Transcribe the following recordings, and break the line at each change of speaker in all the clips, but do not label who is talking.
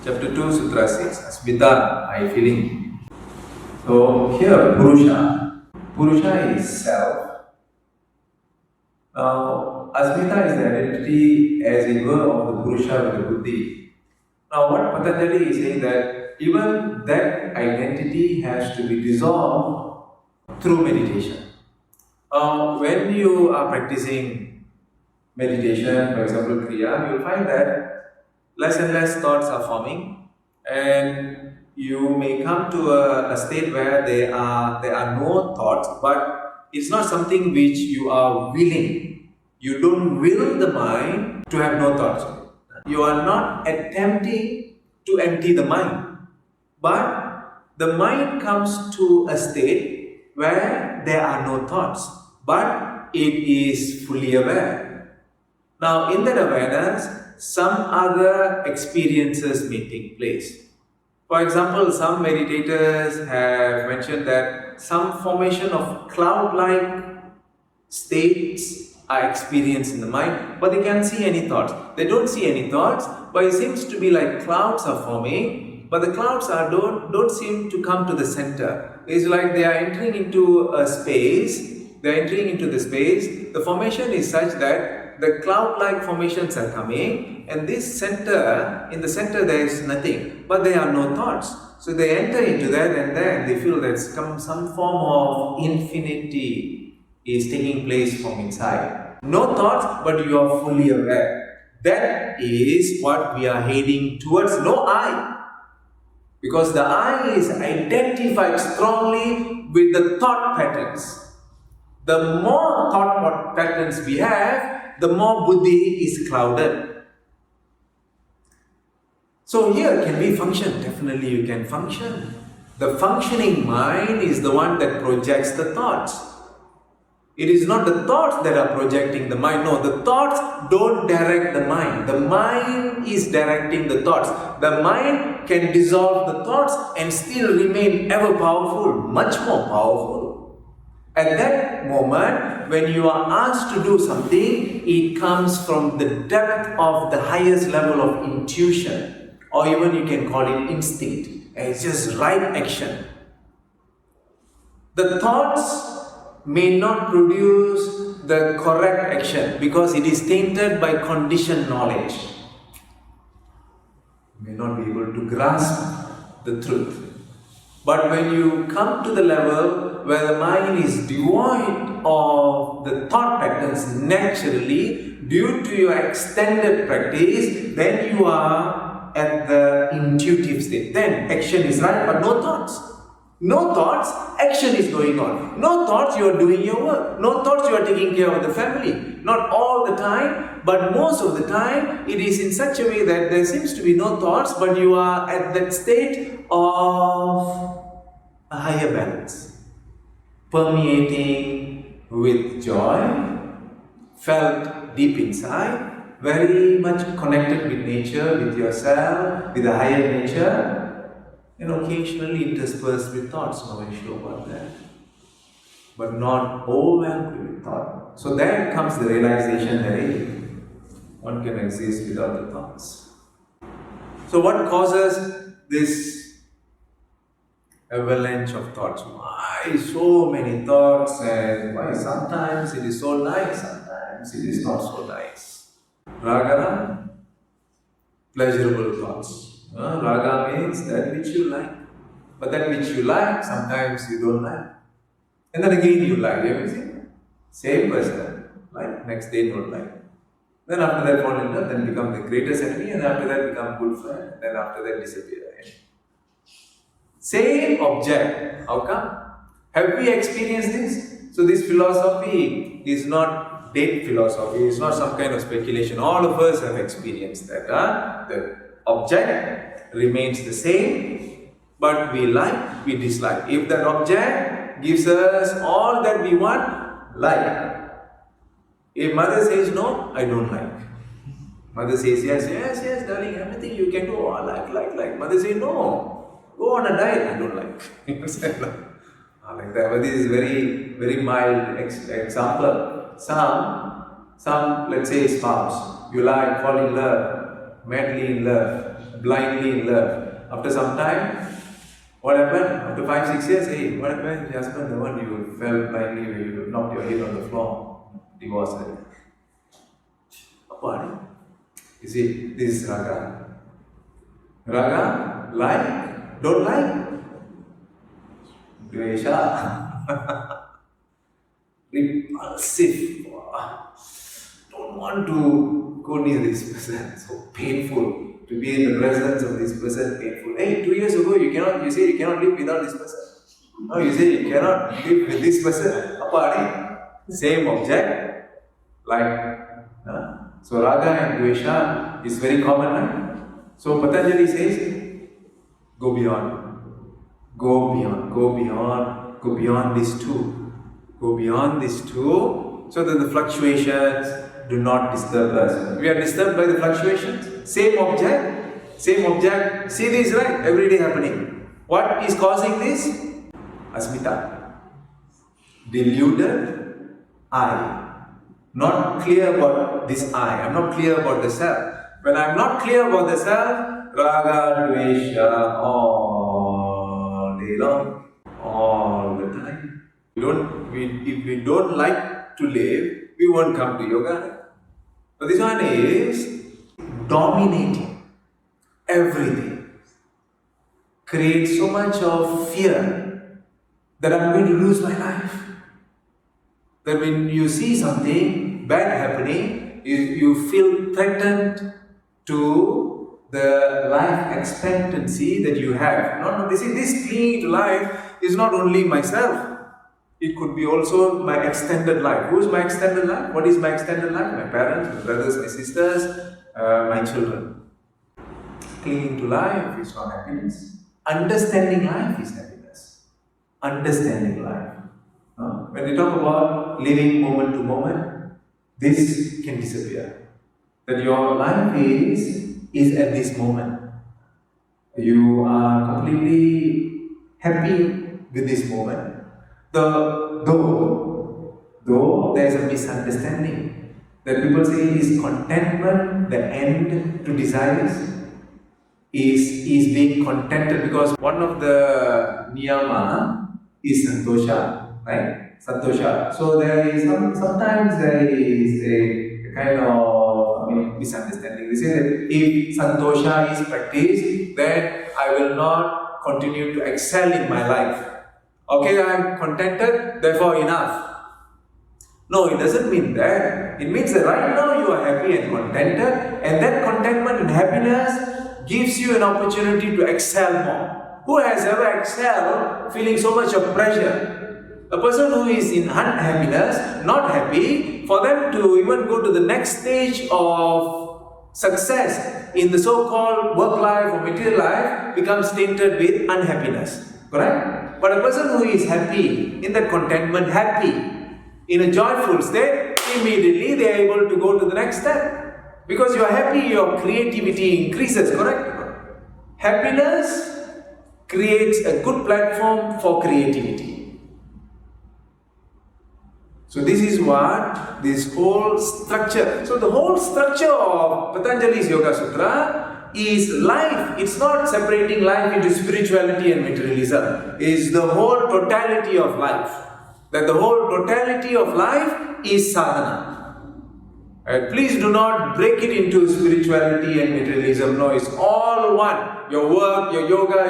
Chapter 2, Sutra 6, Asmita, I feeling. So here, Purusha is self. Now, Asmita is the identity as it were of the Purusha with the buddhi. Now, what Patanjali is saying that even that identity has to be dissolved through meditation. When you are practicing meditation, for example, Kriya, you'll find that less and less thoughts are forming, and you may come to a state where there are no thoughts, but it's not something which you are willing. You don't will the mind to have no thoughts. You are not attempting to empty the mind, but the mind comes to a state where there are no thoughts, but it is fully aware. Now, in that awareness, some other experiences may take place. For example, some meditators have mentioned that some formation of cloud-like states are experienced in the mind, but they can't see any thoughts. They don't see any thoughts, but it seems to be like clouds are forming, but the clouds don't seem to come to the center. It's like they are entering into a space. They're entering into the space. The formation is such that the cloud-like formations are coming, and this center, in the center there is nothing, but there are no thoughts. So they enter into that, and then they feel that some form of infinity is taking place from inside. No thoughts, but you are fully aware. That is what we are heading towards. No I. Because the I is identified strongly with the thought patterns. The more thought patterns we have, the more buddhi is clouded. So here, can we function? Definitely you can function. The functioning mind is the one that projects the thoughts. It is not the thoughts that are projecting the mind. No, the thoughts don't direct the mind. The mind is directing the thoughts. The mind can dissolve the thoughts and still remain ever powerful, much more powerful. At that moment, when you are asked to do something, it comes from the depth of the highest level of intuition, or even you can call it instinct. It's just right action. The thoughts may not produce the correct action because it is tainted by conditioned knowledge. You may not be able to grasp the truth. But when you come to the level where the mind is devoid of the thought patterns naturally due to your extended practice, then you are at the intuitive state. Then action is right, but no thoughts. No thoughts, action is going on. No thoughts, you are doing your work. No thoughts, you are taking care of the family. Not all the time, but most of the time, it is in such a way that there seems to be no thoughts, but you are at that state of a higher balance, permeating with joy, felt deep inside, very much connected with nature, with yourself, with the higher nature, and occasionally interspersed with thoughts, no issue about that, but not overwhelmed with thought. So there comes the realization that hey, one can exist without the thoughts. So what causes this avalanche of thoughts? Why so many thoughts, and why sometimes it is so nice, sometimes it is not so nice? Raga, pleasurable thoughts. Raga means that which you like, but that which you like, sometimes you don't like. And then again you like, you see? Same person, like, next day don't like. Then after that fall in love, then become the greatest enemy, and after that become good friend, then after that disappear. Same object. How come? Have we experienced this? So this philosophy is not dead philosophy. It's not some kind of speculation. All of us have experienced that. The object remains the same, but we like, we dislike. If that object gives us all that we want, like. If mother says no, I don't like. Mother says yes, darling, everything you can do. Oh, I like. Mother says no. Go on a diet, I don't like. Like that. But this is very, very mild example. Some, let's say spouse, you like, fall in love, madly in love. blindly in love. After some time, what happened? After 5-6 years, hey, what happened? Your husband, the one you fell blindly when you knocked your head on the floor, divorced. Apart. You see, this is raga. Raga, like, don't like. Dvesha. Repulsive. Don't want to go near this person. So painful. To be in the presence of this person, painful. Hey, 2 years ago you say you cannot live without this person. No, you say you cannot live with this person. Apart, same object, like. So raga and dvesha is very common, right? So Patanjali says, go beyond. Go beyond. Go beyond. Go beyond these two. Go beyond these two, so that the fluctuations do not disturb us. We are disturbed by the fluctuations. Same object. See this, right? Every day happening. What is causing this? Asmita. Deluded I. Not clear about this I. I'm not clear about the self. When I'm not clear about the self, raga, dvesha, all day long, all the time. If we don't like to live, we won't come to yoga. But this one is dominating everything. Creates so much of fear that I'm going to lose my life. That when you see something bad happening, you feel threatened to the life expectancy that you have. No, this clinging to life is not only myself. It could be also my extended life. Who is my extended life? What is my extended life? My parents, my brothers, my sisters, my children. Clinging to life is not happiness. Understanding life is happiness. Understanding life. When we talk about living moment to moment, this can disappear. That your life is at this moment. You are completely happy with this moment. Though there is a misunderstanding that people say is contentment the end to desires, is being contented, because one of the niyama is santosha, right? Santosha. So there is sometimes there is a kind of misunderstanding. They say that if santosha is practiced, then I will not continue to excel in my life. Okay, I am contented, therefore enough. No, it doesn't mean that. It means that right now you are happy and contented, and that contentment and happiness gives you an opportunity to excel more. Who has ever excelled feeling so much of pressure? A person who is in unhappiness, not happy, for them to even go to the next stage of success in the so-called work life or material life becomes tainted with unhappiness. Correct? But a person who is happy, in that contentment, happy, in a joyful state, immediately they are able to go to the next step. Because you are happy, your creativity increases, correct? Happiness creates a good platform for creativity. So this is what this whole structure, so the whole structure of Patanjali's Yoga Sutra is life. It's not separating life into spirituality and materialism. It's the whole totality of life. That the whole totality of life is sadhana. And please do not break it into spirituality and materialism. No, it's all one. Your work, your yoga,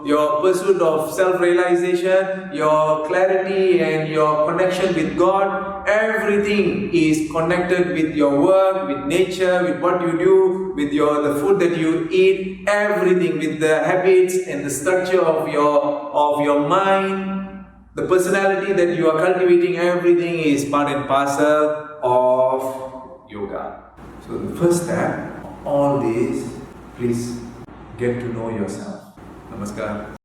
your pursuit of self-realization, your clarity and your connection with God, everything is connected with your work, with nature, with what you do, with the food that you eat, everything, with the habits and the structure of your mind, the personality that you are cultivating, everything is part and parcel of yoga. So the first step, all this, please get to know yourself. Namaskar.